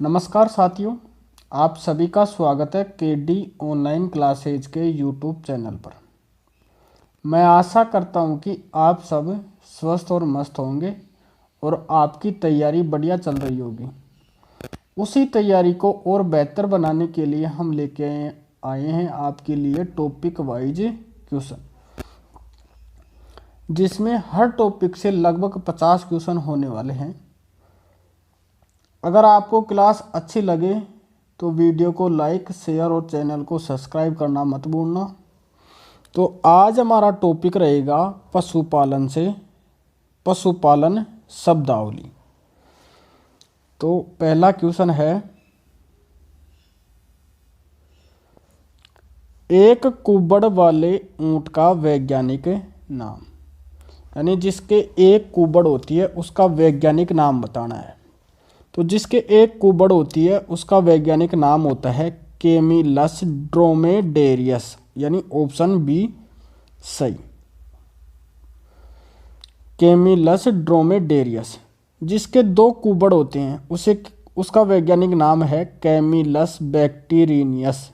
नमस्कार साथियों, आप सभी का स्वागत है केडी ऑनलाइन क्लासेज के यूट्यूब चैनल पर। मैं आशा करता हूं कि आप सब स्वस्थ और मस्त होंगे और आपकी तैयारी बढ़िया चल रही होगी। उसी तैयारी को और बेहतर बनाने के लिए हम लेके आए हैं आपके लिए टॉपिक वाइज क्वेश्चन, जिसमें हर टॉपिक से लगभग 50 क्वेश्चन होने वाले हैं। अगर आपको क्लास अच्छी लगे तो वीडियो को लाइक, शेयर और चैनल को सब्सक्राइब करना मत भूलना। तो आज हमारा टॉपिक रहेगा पशुपालन शब्दावली। तो पहला क्वेश्चन है, एक कुबड़ वाले ऊंट का वैज्ञानिक नाम, यानी जिसके एक कुबड़ होती है उसका वैज्ञानिक नाम बताना है। तो जिसके एक कुबड़ होती है उसका वैज्ञानिक नाम होता है कैमिलस ड्रोमेडेरियस, यानी ऑप्शन बी सही, कैमिलस ड्रोमेडेरियस। जिसके दो कुबड़ होते हैं उसका वैज्ञानिक नाम है कैमिलस बैक्टीरियस,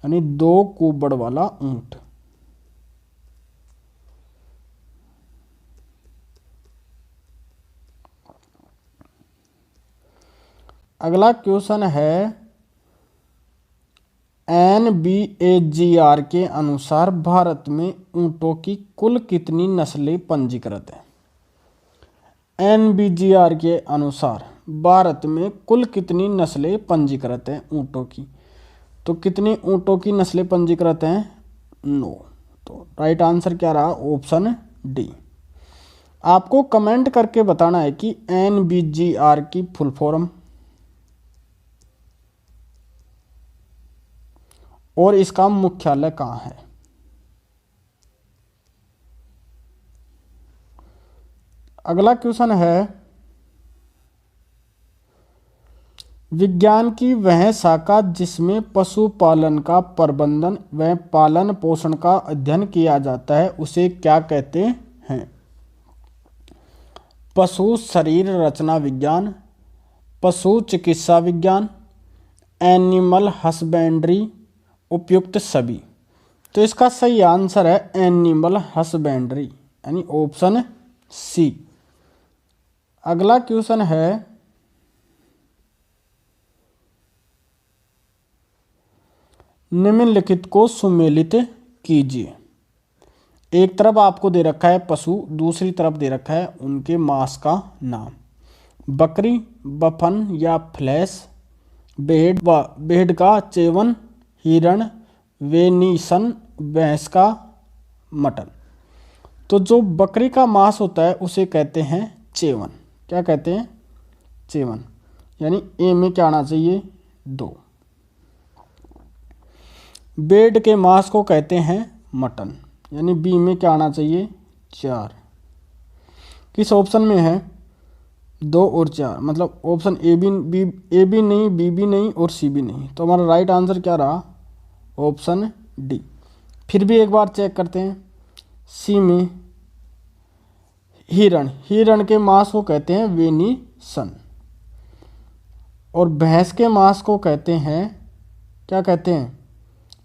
यानी दो कुबड़ वाला ऊंट। अगला क्वेश्चन है, NBAGR के अनुसार भारत में ऊंटों की कुल कितनी नस्लें पंजीकृत हैं? NBGR के अनुसार भारत में कुल कितनी नस्लें पंजीकृत हैं ऊंटों की? तो कितनी ऊंटों की नस्लें पंजीकृत हैं? 9। तो राइट आंसर क्या रहा? Option D. आपको कमेंट करके बताना है कि NBGR की फुल फॉर्म और इसका मुख्यालय कहाँ है। अगला क्वेश्चन है, विज्ञान की वह शाखा जिसमें पशुपालन का प्रबंधन व पालन पोषण का अध्ययन किया जाता है उसे क्या कहते हैं? पशु शरीर रचना विज्ञान, पशु चिकित्सा विज्ञान, एनिमल हस्बेंड्री, उपयुक्त सभी। तो इसका सही आंसर है एनिमल हस्बेंड्री, यानी ऑप्शन सी। अगला क्वेश्चन है, निम्नलिखित को सुमेलित कीजिए। एक तरफ आपको दे रखा है पशु, दूसरी तरफ दे रखा है उनके मांस का नाम। बकरी, बफन या फ्लैश, भेड़ का चेवन, हिरण, वेनिसन, भैंस का मटन। तो जो बकरी का मांस होता है उसे कहते हैं चेवन। क्या कहते हैं? चेवन, यानी ए में क्या आना चाहिए? 2। भेड़ के मांस को कहते हैं मटन, यानी बी में क्या आना चाहिए? 4। किस ऑप्शन में है? 2 और 4, मतलब ऑप्शन ए भी नहीं, बी भी नहीं और सी भी नहीं। तो हमारा राइट आंसर क्या रहा? Option D. फिर भी एक बार चेक करते हैं। सी में हिरण के मांस को कहते हैं वेनिसन, और भैंस के मांस को कहते हैं, क्या कहते हैं?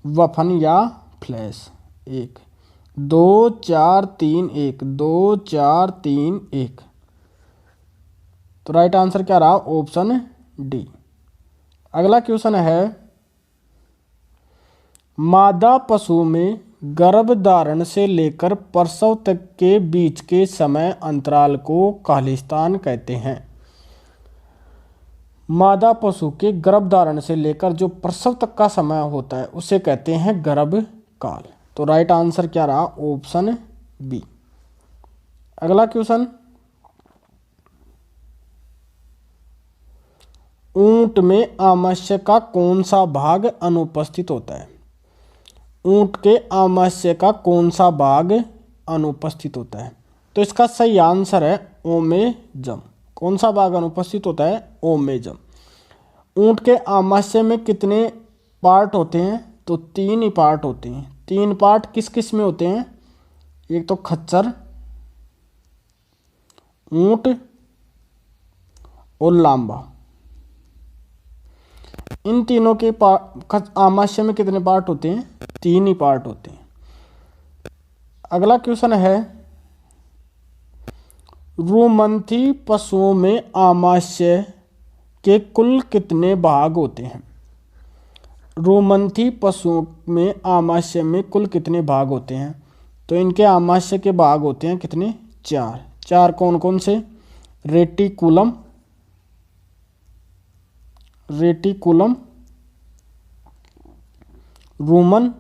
वफन या फ्लैश। 1 2 4 3 1, 2 4 3 1। तो राइट आंसर क्या रहा? Option D. अगला क्वेश्चन है, मादा पशु में गर्भधारण से लेकर प्रसव तक के बीच के समय अंतराल को कालिस्तान कहते हैं। मादा पशु के गर्भधारण से लेकर जो प्रसव तक का समय होता है उसे कहते हैं गर्भकाल। तो राइट आंसर क्या रहा? Option B. अगला क्वेश्चन, ऊंट में आमाशय का कौन सा भाग अनुपस्थित होता है? ऊंट के आमाशय का कौन सा भाग अनुपस्थित होता है? तो इसका सही आंसर है ओमेजम। कौन सा भाग अनुपस्थित होता है? ओमेजम। ऊंट के आमाशय में कितने पार्ट होते हैं? तो 3 ही पार्ट होते हैं। 3 पार्ट किस किस में होते हैं? एक तो खच्चर, ऊंट और लांबा। इन तीनों के आमाशय में कितने पार्ट होते हैं? 3 ही पार्ट होते हैं। अगला क्वेश्चन है, रुमंथी पशुओं में आमाशय के कुल कितने भाग होते हैं? रुमंथी पशुओं में आमाशय में कुल कितने भाग होते हैं? तो इनके आमाशय के भाग होते हैं कितने? 4। कौन कौन से? रेटिकुलम, रूमन,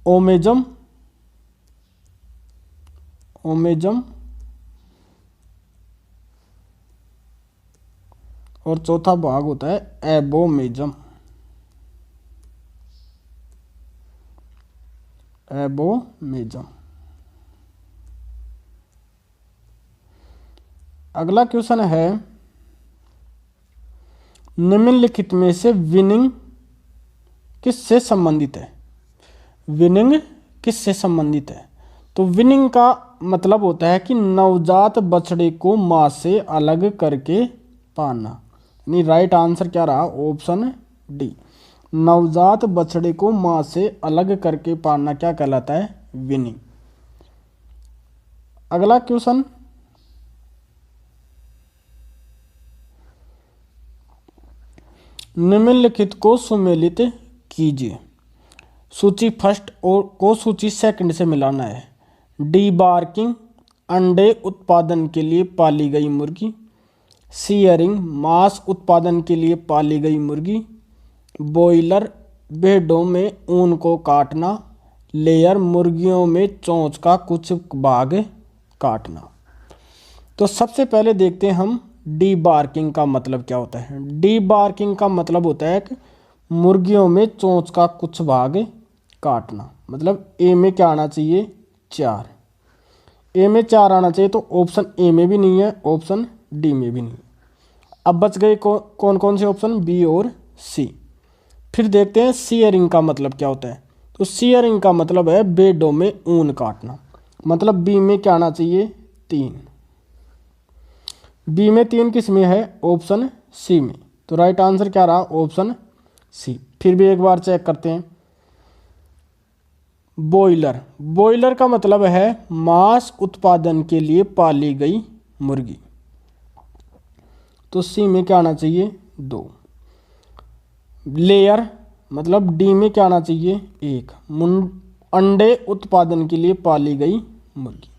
ओमेजम और चौथा भाग होता है एबोमेजम। अगला क्वेश्चन है, निम्नलिखित में से विनिंग किससे संबंधित है? विनिंग किससे संबंधित है? तो विनिंग का मतलब होता है कि नवजात बछड़े को मां से अलग करके पाना। यानी राइट आंसर क्या रहा? Option D. नवजात बछड़े को मां से अलग करके पाना क्या कहलाता है? विनिंग। अगला क्वेश्चन, निम्नलिखित को सुमेलित कीजिए। सूची फर्स्ट और को सूची सेकंड से मिलाना है। डी बार्किंग, अंडे उत्पादन के लिए पाली गई मुर्गी। सीयरिंग, मांस उत्पादन के लिए पाली गई मुर्गी। बॉयलर, भेड़ों में ऊन को काटना। लेयर, मुर्गियों में चोंच का कुछ भाग काटना। तो सबसे पहले देखते हैं हम डी बार्किंग का मतलब क्या होता है। डी बार्किंग का मतलब होता है कि मुर्गियों में चोंच का कुछ भाग काटना। मतलब ए में क्या आना चाहिए? 4। ए में 4 आना चाहिए, तो ऑप्शन ए में भी नहीं है, ऑप्शन डी में भी नहीं। अब बच गए कौन कौन से ऑप्शन? बी और सी। फिर देखते हैं सीयरिंग का मतलब क्या होता है। तो सीयरिंग का मतलब है भेड़ों में ऊन काटना। मतलब बी में क्या आना चाहिए? 3। बी में 3 किस में है? ऑप्शन सी में। तो राइट आंसर क्या रहा? Option C. फिर भी एक बार चेक करते हैं। बॉयलर, बॉयलर का मतलब है मांस उत्पादन के लिए पाली गई मुर्गी। तो सी में क्या आना चाहिए? 2। लेयर मतलब डी में क्या आना चाहिए? 1। अंडे उत्पादन के लिए पाली गई मुर्गी।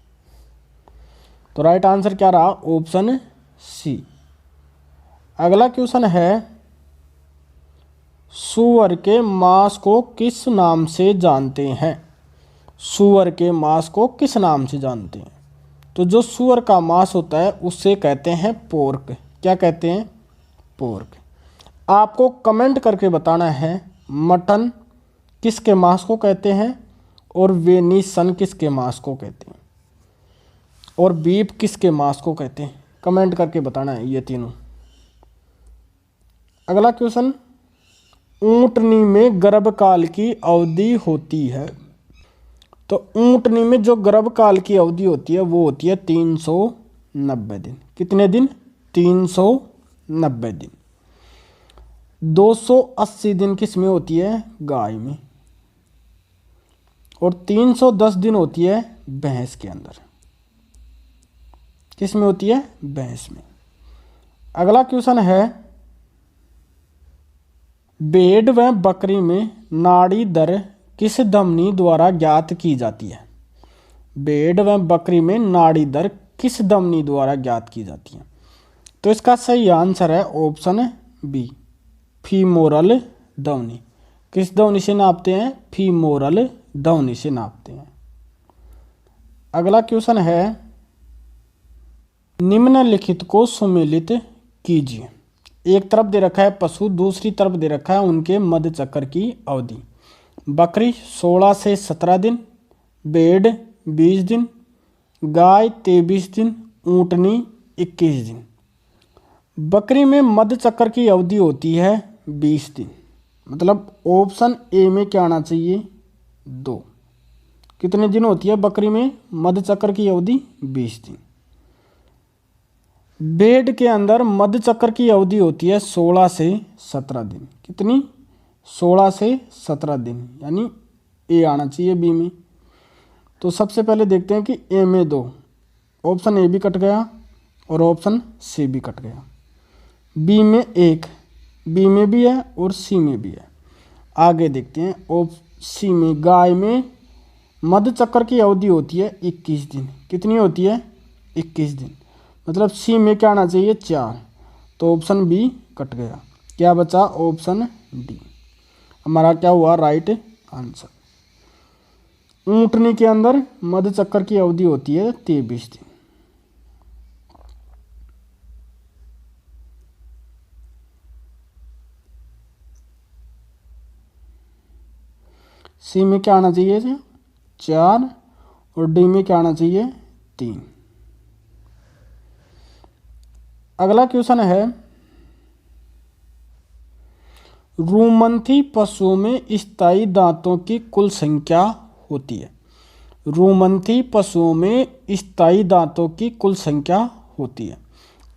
तो राइट आंसर क्या रहा? Option C. अगला क्वेश्चन है, सूअर के मांस को किस नाम से जानते हैं? सूअर के मांस को किस नाम से जानते हैं? तो जो सूअर का मांस होता है उससे कहते हैं पोर्क। क्या कहते हैं? पोर्क। आपको कमेंट करके बताना है मटन किसके मांस को कहते हैं और वेनिसन किसके मांस को कहते हैं और बीफ किसके मांस को कहते हैं। कमेंट करके बताना है ये तीनों। अगला क्वेश्चन, ऊंटनी में गर्भकाल की अवधि होती है। तो ऊंटनी में जो गर्भकाल की अवधि होती है वो होती है 390 दिन। कितने दिन? 390 दिन। 280 दिन किस में होती है? गाय में। और 310 दिन होती है भैंस के अंदर। किस में होती है? भैंस में। अगला क्वेश्चन है, भेड़ व बकरी में नाड़ी दर किस धमनी द्वारा ज्ञात की जाती है? भेड़ व बकरी में नाड़ी दर किस धमनी द्वारा ज्ञात की जाती है? तो इसका सही आंसर है ऑप्शन बी, फीमोरल धमनी। किस धमनी से नापते हैं? फीमोरल धमनी से नापते हैं। अगला क्वेश्चन है, निम्नलिखित को सुमेलित कीजिए। एक तरफ दे रखा है पशु, दूसरी तरफ दे रखा है उनके मध्य चक्र की अवधि। बकरी 16 से 17 दिन, भेड़ 20 दिन, गाय 23 दिन, ऊंटनी 21 दिन। बकरी में मध्य चक्र की अवधि होती है 20 दिन। मतलब ऑप्शन ए में क्या आना चाहिए? 2। कितने दिन होती है बकरी में मध्य चक्र की अवधि? 20 दिन। भेड़ के अंदर मध्य चक्र की अवधि होती है 16 से 17 दिन। कितनी? 16 से 17 दिन, यानी ए आना चाहिए बी में। तो सबसे पहले देखते हैं कि ए में 2, ऑप्शन ए भी कट गया और ऑप्शन सी भी कट गया। बी में 1, बी में भी है और सी में भी है। आगे देखते हैं सी में, गाय में मध्य चक्र की अवधि होती है 21 दिन। कितनी होती है? 21 दिन। मतलब सी में क्या आना चाहिए? 4, तो ऑप्शन बी कट गया। क्या बचा? ऑप्शन डी हमारा क्या हुआ? Right answer. ऊंटनी के अंदर मध्य चक्र की अवधि होती है 23 दिन। सी में क्या आना चाहिए? 4 और डी में क्या आना चाहिए? 3। अगला क्वेश्चन है, रुमंथी पशुओं में स्थायी दांतों की कुल संख्या होती है। रुमंथी पशुओं में स्थायी दांतों की कुल संख्या होती है।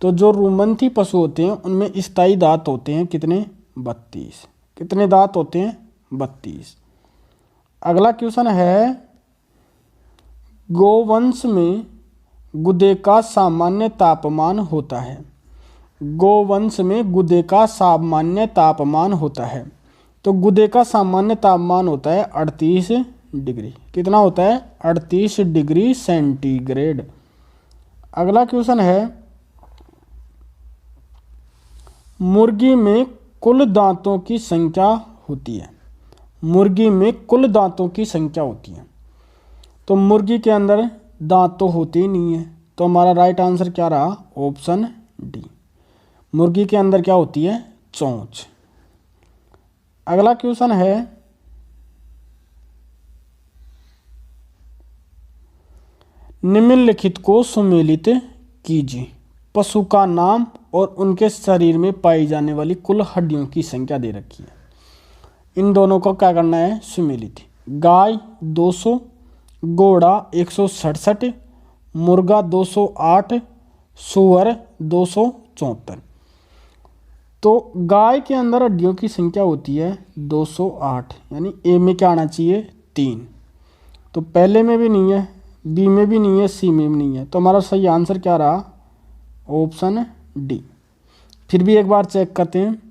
तो जो रुमंथी पशु होते हैं उनमें स्थायी दांत होते हैं कितने? 32। कितने दांत होते हैं? 32। अगला क्वेश्चन है, गोवंश में गुदे का सामान्य तापमान होता है। गोवंश में गुदे का सामान्य तापमान होता है। तो गुदे का सामान्य तापमान होता है 38 डिग्री। कितना होता है? 38 डिग्री सेंटीग्रेड। अगला क्वेश्चन है, मुर्गी में कुल दांतों की संख्या होती है। मुर्गी में कुल दांतों की संख्या होती है। तो मुर्गी के अंदर दांत तो होते ही नहीं है, तो हमारा राइट आंसर क्या रहा? Option D. मुर्गी के अंदर क्या होती है? चोंच। अगला क्वेश्चन है, निम्नलिखित को सुमेलित कीजिए। पशु का नाम और उनके शरीर में पाई जाने वाली कुल हड्डियों की संख्या दे रखी है। इन दोनों को क्या करना है? सुमेलित। गाय 200, घोड़ा 167, मुर्गा 208, सुअर 274। तो गाय के अंदर हड्डियों की संख्या होती है 208, यानी ए में क्या आना चाहिए? 3। तो पहले में भी नहीं है, बी में भी नहीं है, सी में भी नहीं है, तो हमारा सही आंसर क्या रहा? Option D. फिर भी एक बार चेक करते हैं।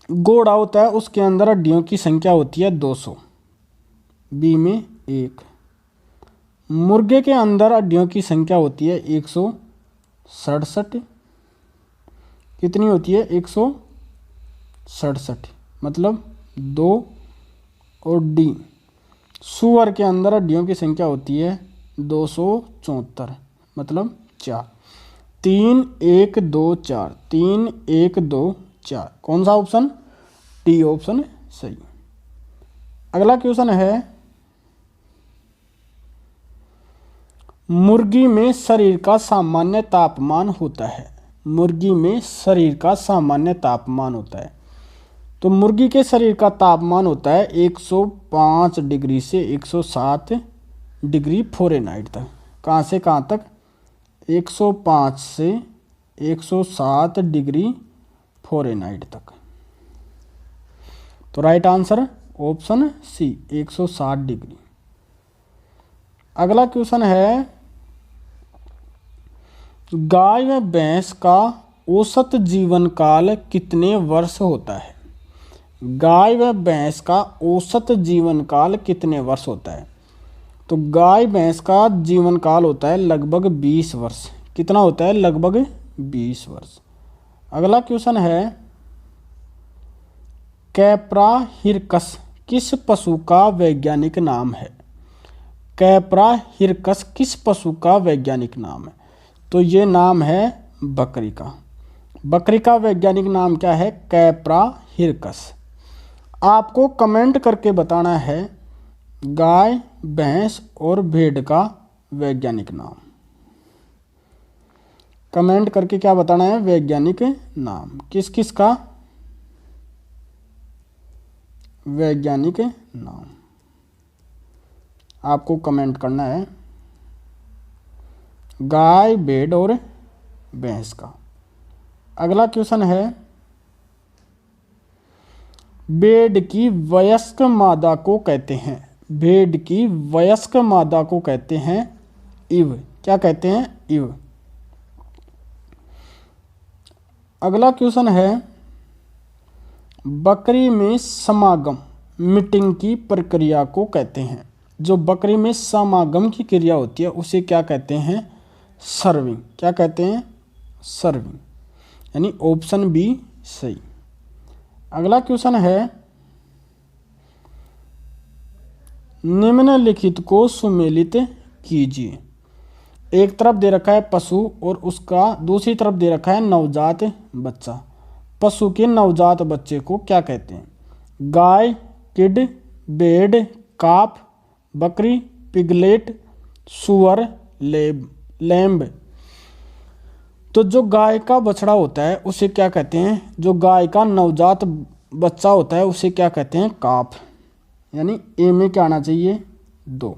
घोड़ा होता है, उसके अंदर हड्डियों की संख्या होती है 200, बी में 1। मुर्गे के अंदर हड्डियों की संख्या होती है 167। कितनी होती है? 167, मतलब 2। और डी, सुअर के अंदर हड्डियों की संख्या होती है 274, मतलब 4। 3 1 2 4, 3 1 2 4। कौन सा ऑप्शन? डी ऑप्शन सही। अगला क्वेश्चन है, मुर्गी में शरीर का सामान्य तापमान होता है। मुर्गी में शरीर का सामान्य तापमान होता है। तो मुर्गी के शरीर का तापमान होता है 105 डिग्री से 107 डिग्री फ़ारेनहाइट तक। कहाँ से कहाँ तक? 105 से 107 डिग्री फ़ारेनहाइट तक। तो right answer option C, 160 degree. अगला क्वेश्चन है, गाय व भैंस का औसत जीवन काल कितने वर्ष होता है? गाय व भैंस का औसत जीवन काल कितने वर्ष होता है? तो गाय भैंस का जीवन काल होता है लगभग 20 वर्ष। कितना होता है? लगभग 20 वर्ष। अगला क्वेश्चन है, कैप्रा हिरकस किस पशु का वैज्ञानिक नाम है? कैप्रा हिरकस किस पशु का वैज्ञानिक नाम है? तो ये नाम है बकरी का। बकरी का वैज्ञानिक नाम क्या है? Capra hircus. आपको कमेंट करके बताना है गाय, भैंस और भेड़ का वैज्ञानिक नाम। कमेंट करके क्या बताना है? वैज्ञानिक नाम। किस किस का वैज्ञानिक नाम आपको कमेंट करना है। गाय, भेड़ और भैंस का। अगला क्वेश्चन है, भेड़ की वयस्क मादा को कहते हैं, भेड़ की वयस्क मादा को कहते हैं इव। क्या कहते हैं? इव। अगला क्वेश्चन है, बकरी में समागम मीटिंग की प्रक्रिया को कहते हैं। जो बकरी में समागम की क्रिया होती है उसे क्या कहते हैं? सर्विंग। क्या कहते हैं? सर्विंग। यानी ऑप्शन बी सही। अगला क्वेश्चन है, निम्नलिखित को सुमेलित कीजिए। एक तरफ दे रखा है पशु और उसका दूसरी तरफ दे रखा है नवजात बच्चा। पशु के नवजात बच्चे को क्या कहते हैं? गाय, किड, भेड़, काफ, बकरी, पिगलेट, सुअर, लैम्ब। तो जो गाय का बछड़ा होता है उसे क्या कहते हैं? जो गाय का नवजात बच्चा होता है उसे क्या कहते हैं? काफ। यानी ए में क्या आना चाहिए? 2।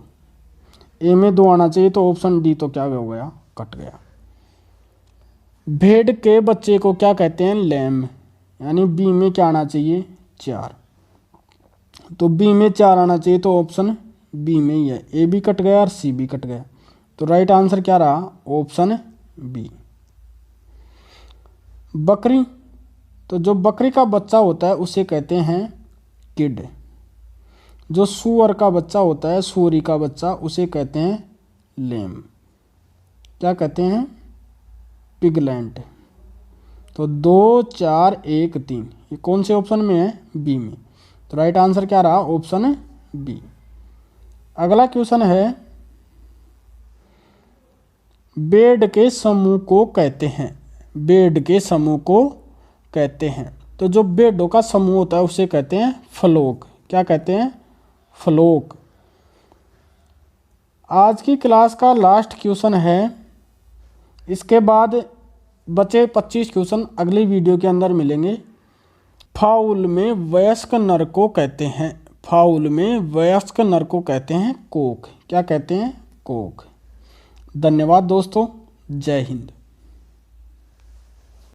ए में 2 आना चाहिए, तो ऑप्शन डी तो क्या हो गया? कट गया। भेड़ के बच्चे को क्या कहते हैं? लैम्ब। यानी बी में क्या आना चाहिए? 4। तो बी में 4 आना चाहिए, तो ऑप्शन बी में ही है। ए भी कट गया और सी भी कट गया, तो राइट आंसर क्या रहा? Option B. बकरी, तो जो बकरी का बच्चा होता है उसे कहते हैं किड। जो सुअर का बच्चा होता है, सुअरी का बच्चा, उसे कहते हैं लैम्ब। क्या कहते हैं? पिगलेंट। तो 2, 4, 1, 3 ये कौन से ऑप्शन में है? बी में। तो राइट आंसर क्या रहा? Option B. अगला क्वेश्चन है, भेड़ के समूह को कहते हैं, भेड़ के समूह को कहते हैं। तो जो भेड़ों का समूह होता है उसे कहते हैं फ्लोक। क्या कहते हैं? फ्लोक। आज की क्लास का लास्ट क्वेश्चन है, इसके बाद बचे 25 क्वेश्चन अगली वीडियो के अंदर मिलेंगे। फाउल में वयस्क नर को कहते हैं, फाउल में वयस्क नर को कहते हैं कोक। क्या कहते हैं? कोक। धन्यवाद दोस्तों, जय हिंद।